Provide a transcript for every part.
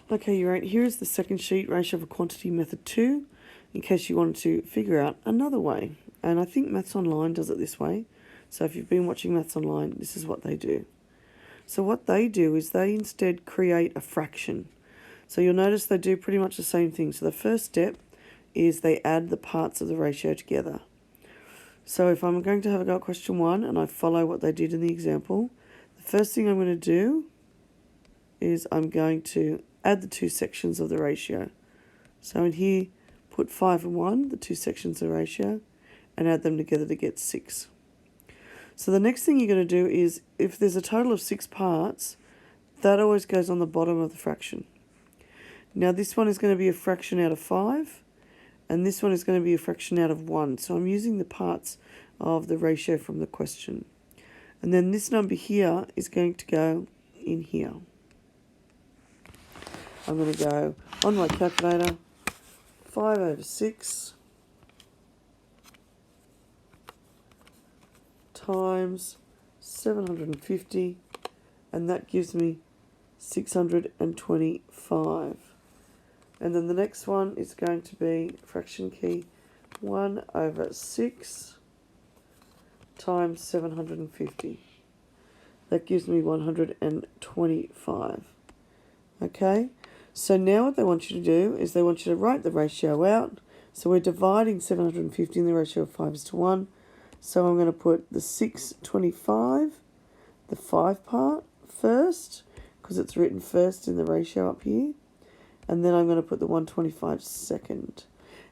Okay, you're right. Here is the second sheet, ratio of a quantity method 2, in case you wanted to figure out another way. And I think Maths Online does it this way. So if you've been watching Maths Online, this is what they do. So what they do is they instead create a fraction. So you'll notice they do pretty much the same thing. So the first step is they add the parts of the ratio together. So if I'm going to have a go at question 1 and I follow what they did in the example, the first thing I'm going to do is I'm going to add the two sections of the ratio. So in here, put 5 and 1, the two sections of the ratio, and add them together to get 6. So the next thing you're going to do is, if there's a total of 6 parts, that always goes on the bottom of the fraction. Now this one is going to be a fraction out of 5, and this one is going to be a fraction out of 1. So I'm using the parts of the ratio from the question. And then this number here is going to go in here. I'm going to go on my calculator, 5 over 6 times 750, and that gives me 625. And then the next one is going to be fraction key 1 over 6 times 750. That gives me 125. Okay? So now what they want you to do is they want you to write the ratio out. So we're dividing 750 in the ratio of 5 is to 1. So I'm going to put the 625, the 5 part first, because it's written first in the ratio up here. And then I'm going to put the 125 second.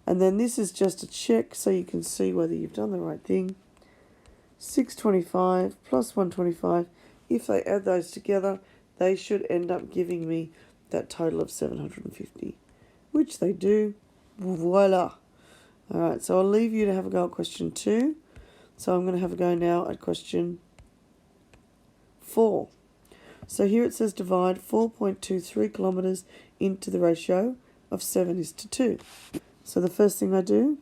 And then this is just a check so you can see whether you've done the right thing. 625 plus 125, if they add those together, they should end up giving me that total of 750, which they do. Voila. Alright, so I'll leave you to have a go at question 2. So I'm going to have a go now at question 4. So here it says divide 4.23 kilometres into the ratio of 7 is to 2. So the first thing I do,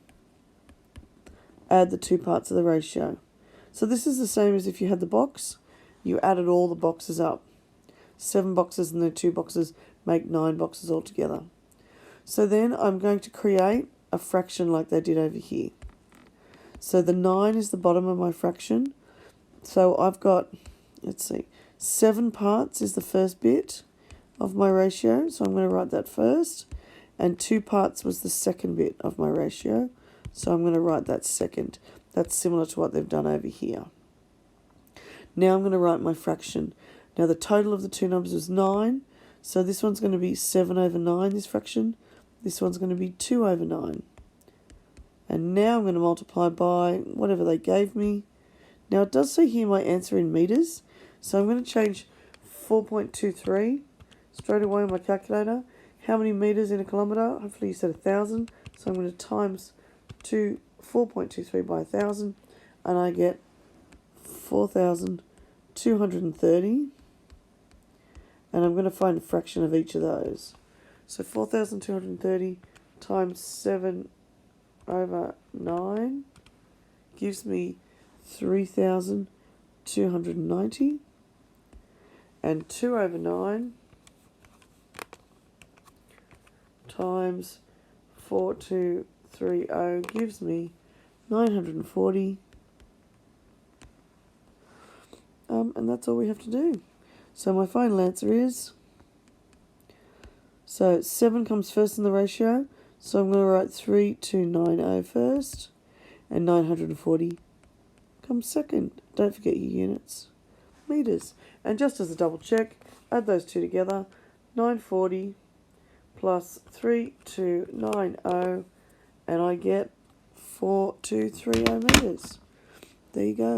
add the two parts of the ratio. So this is the same as if you had the box, you added all the boxes up. 7 boxes and the 2 boxes make 9 boxes altogether. So then I'm going to create a fraction like they did over here. So the 9 is the bottom of my fraction. So I've got, let's see, 7 parts is the first bit of my ratio. So I'm going to write that first. And 2 parts was the second bit of my ratio. So I'm going to write that second. That's similar to what they've done over here. Now I'm going to write my fraction. Now the total of the two numbers is 9. So this one's going to be 7 over 9, this fraction. This one's going to be 2 over 9. And now I'm going to multiply by whatever they gave me. Now it does say here my answer in metres. So I'm going to change 4.23 straight away on my calculator. How many metres in a kilometre? Hopefully you said 1,000. So I'm going to times 4.23 by 1,000. And I get 4,230. And I'm going to find a fraction of each of those. So 4,230 times 7 over 9 gives me 3,290. And 2 over 9 times 4230 gives me 940. And that's all we have to do. So my final answer is, so 7 comes first in the ratio, so I'm going to write 3290 first, and 940 comes second. Don't forget your units, metres. And just as a double check, add those two together, 940 plus 3290, and I get 4230 metres. There you go.